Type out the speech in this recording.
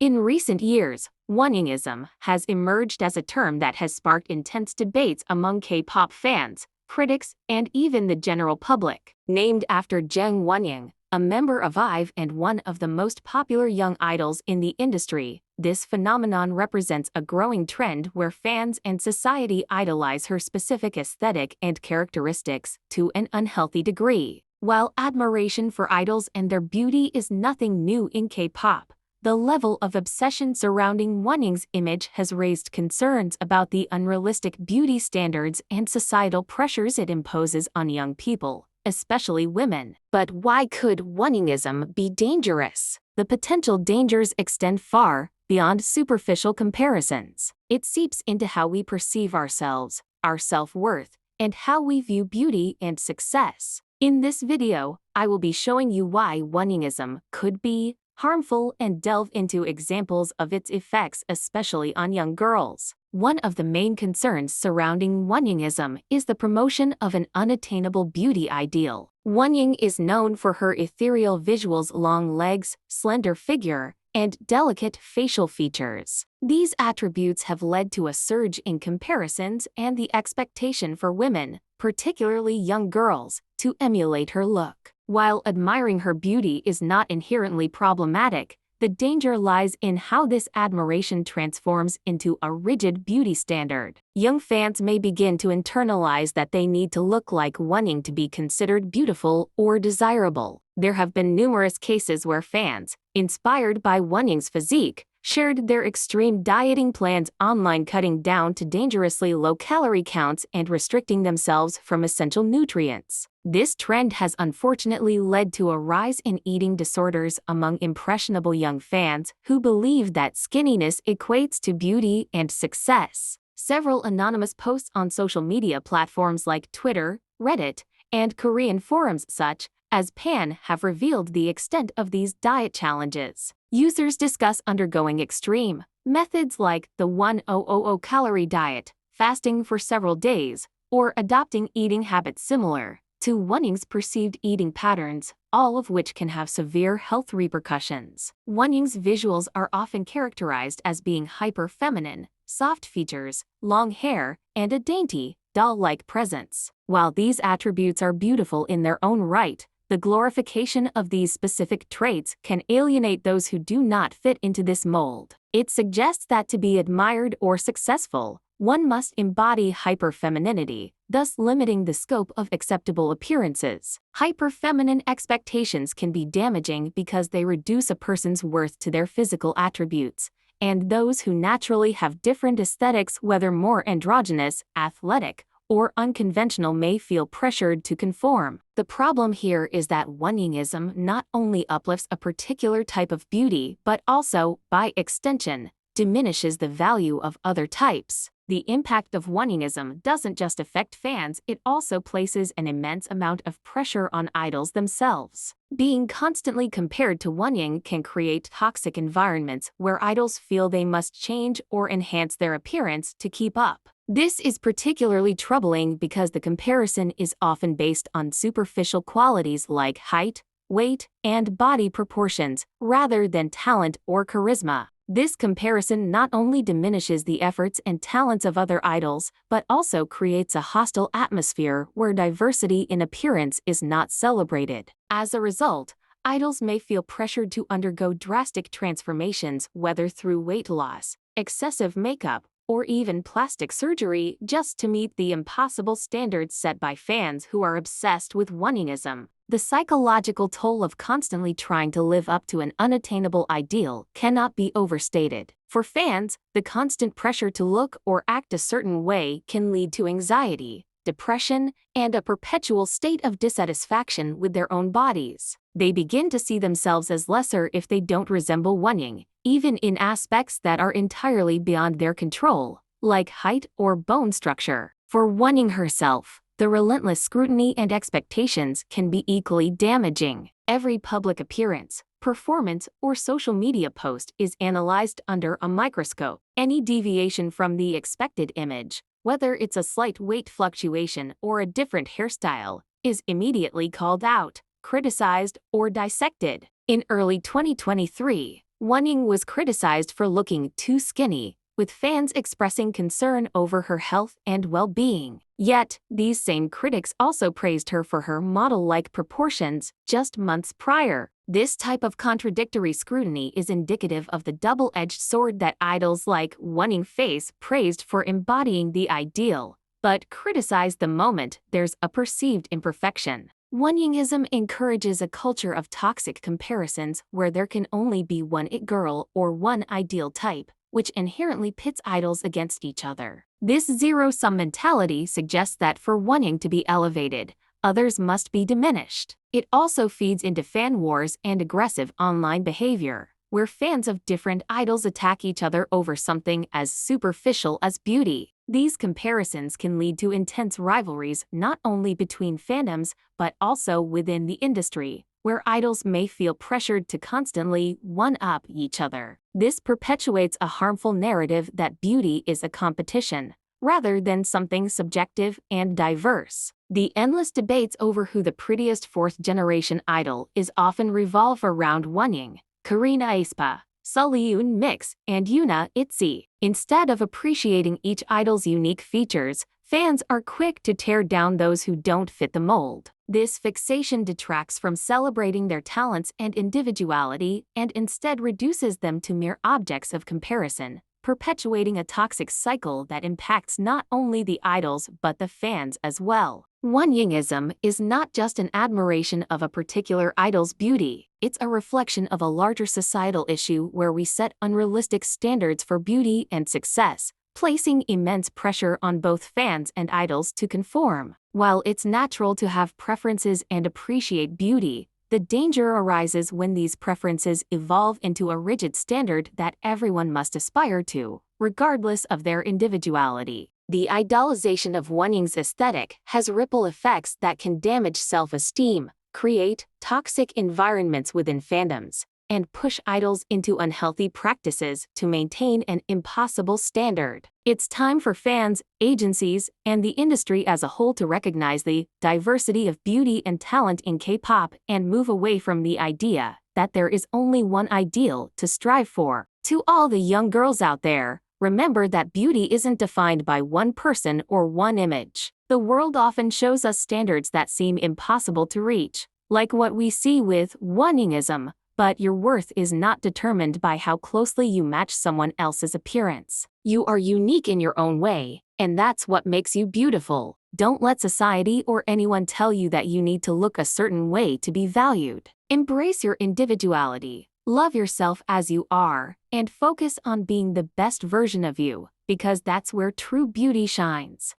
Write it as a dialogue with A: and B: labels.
A: In recent years, Wonyoungism has emerged as a term that has sparked intense debates among K-pop fans, critics, and even the general public. Named after Jang Wonyoung, a member of IVE and one of the most popular young idols in the industry, this phenomenon represents a growing trend where fans and society idolize her specific aesthetic and characteristics to an unhealthy degree. While admiration for idols and their beauty is nothing new in K-pop, the level of obsession surrounding Wonyoung's image has raised concerns about the unrealistic beauty standards and societal pressures it imposes on young people, especially women. But why could Wonyoungism be dangerous? The potential dangers extend far beyond superficial comparisons. It seeps into how we perceive ourselves, our self-worth, and how we view beauty and success. In this video, I will be showing you why Wonyoungism could be harmful and delve into examples of its effects, especially on young girls. One of the main concerns surrounding Wonyoungism is the promotion of an unattainable beauty ideal. Wonyoung is known for her ethereal visuals, long legs, slender figure, and delicate facial features. These attributes have led to a surge in comparisons and the expectation for women, particularly young girls, to emulate her look. While admiring her beauty is not inherently problematic, the danger lies in how this admiration transforms into a rigid beauty standard. Young fans may begin to internalize that they need to look like Wonyoung to be considered beautiful or desirable. There have been numerous cases where fans, inspired by Wonyoung's physique, shared their extreme dieting plans online, cutting down to dangerously low calorie counts and restricting themselves from essential nutrients. This trend has unfortunately led to a rise in eating disorders among impressionable young fans who believe that skinniness equates to beauty and success. Several anonymous posts on social media platforms like Twitter, Reddit, and Korean forums such as Pan have revealed the extent of these diet challenges. Users discuss undergoing extreme methods like the 1000 calorie diet, fasting for several days, or adopting eating habits similar to Wonyoung's perceived eating patterns, all of which can have severe health repercussions. Wonyoung's visuals are often characterized as being hyper-feminine, soft features, long hair, and a dainty, doll-like presence. While these attributes are beautiful in their own right, the glorification of these specific traits can alienate those who do not fit into this mold. It suggests that to be admired or successful, one must embody hyperfemininity, thus limiting the scope of acceptable appearances. Hyperfeminine expectations can be damaging because they reduce a person's worth to their physical attributes, and those who naturally have different aesthetics, whether more androgynous, athletic, or unconventional, may feel pressured to conform. The problem here is that Wonyoungism not only uplifts a particular type of beauty but also, by extension, diminishes the value of other types. The impact of Wonyoungism doesn't just affect fans, it also places an immense amount of pressure on idols themselves. Being constantly compared to Wonyoung can create toxic environments where idols feel they must change or enhance their appearance to keep up. This is particularly troubling because the comparison is often based on superficial qualities like height, weight, and body proportions, rather than talent or charisma. This comparison not only diminishes the efforts and talents of other idols, but also creates a hostile atmosphere where diversity in appearance is not celebrated. As a result, idols may feel pressured to undergo drastic transformations, whether through weight loss, excessive makeup, or even plastic surgery, just to meet the impossible standards set by fans who are obsessed with Wonyoungism. The psychological toll of constantly trying to live up to an unattainable ideal cannot be overstated. For fans, the constant pressure to look or act a certain way can lead to anxiety, depression, and a perpetual state of dissatisfaction with their own bodies. They begin to see themselves as lesser if they don't resemble Wonyoung, even in aspects that are entirely beyond their control, like height or bone structure. For Wonyoung herself, the relentless scrutiny and expectations can be equally damaging. Every public appearance, performance, or social media post is analyzed under a microscope. Any deviation from the expected image, whether it's a slight weight fluctuation or a different hairstyle, is immediately called out, criticized, or dissected. In early 2023, Wonying was criticized for looking too skinny, with fans expressing concern over her health and well-being. Yet, these same critics also praised her for her model-like proportions just months prior. This type of contradictory scrutiny is indicative of the double-edged sword that idols like Wonying face, praised for embodying the ideal, but criticized the moment there's a perceived imperfection. Wonyungism encourages a culture of toxic comparisons where there can only be one it girl or one ideal type, which inherently pits idols against each other. This zero-sum mentality suggests that for Wonying to be elevated, others must be diminished. It also feeds into fan wars and aggressive online behavior, where fans of different idols attack each other over something as superficial as beauty. These comparisons can lead to intense rivalries not only between fandoms but also within the industry, where idols may feel pressured to constantly one-up each other. This perpetuates a harmful narrative that beauty is a competition, rather than something subjective and diverse. The endless debates over who the prettiest fourth-generation idol is often revolve around Wonying, Karina Aespa, Sullyoon Mix, and Yuna Itzy. Instead of appreciating each idol's unique features, fans are quick to tear down those who don't fit the mold. This fixation detracts from celebrating their talents and individuality and instead reduces them to mere objects of comparison, perpetuating a toxic cycle that impacts not only the idols but the fans as well. Wonyungism is not just an admiration of a particular idol's beauty, it's a reflection of a larger societal issue where we set unrealistic standards for beauty and success, placing immense pressure on both fans and idols to conform. While it's natural to have preferences and appreciate beauty, the danger arises when these preferences evolve into a rigid standard that everyone must aspire to, regardless of their individuality. The idolization of Wonying's aesthetic has ripple effects that can damage self-esteem, create toxic environments within fandoms, and push idols into unhealthy practices to maintain an impossible standard. It's time for fans, agencies, and the industry as a whole to recognize the diversity of beauty and talent in K-pop and move away from the idea that there is only one ideal to strive for. To all the young girls out there, remember that beauty isn't defined by one person or one image. The world often shows us standards that seem impossible to reach, like what we see with Wonyungism. But your worth is not determined by how closely you match someone else's appearance. You are unique in your own way, and that's what makes you beautiful. Don't let society or anyone tell you that you need to look a certain way to be valued. Embrace your individuality, love yourself as you are, and focus on being the best version of you, because that's where true beauty shines.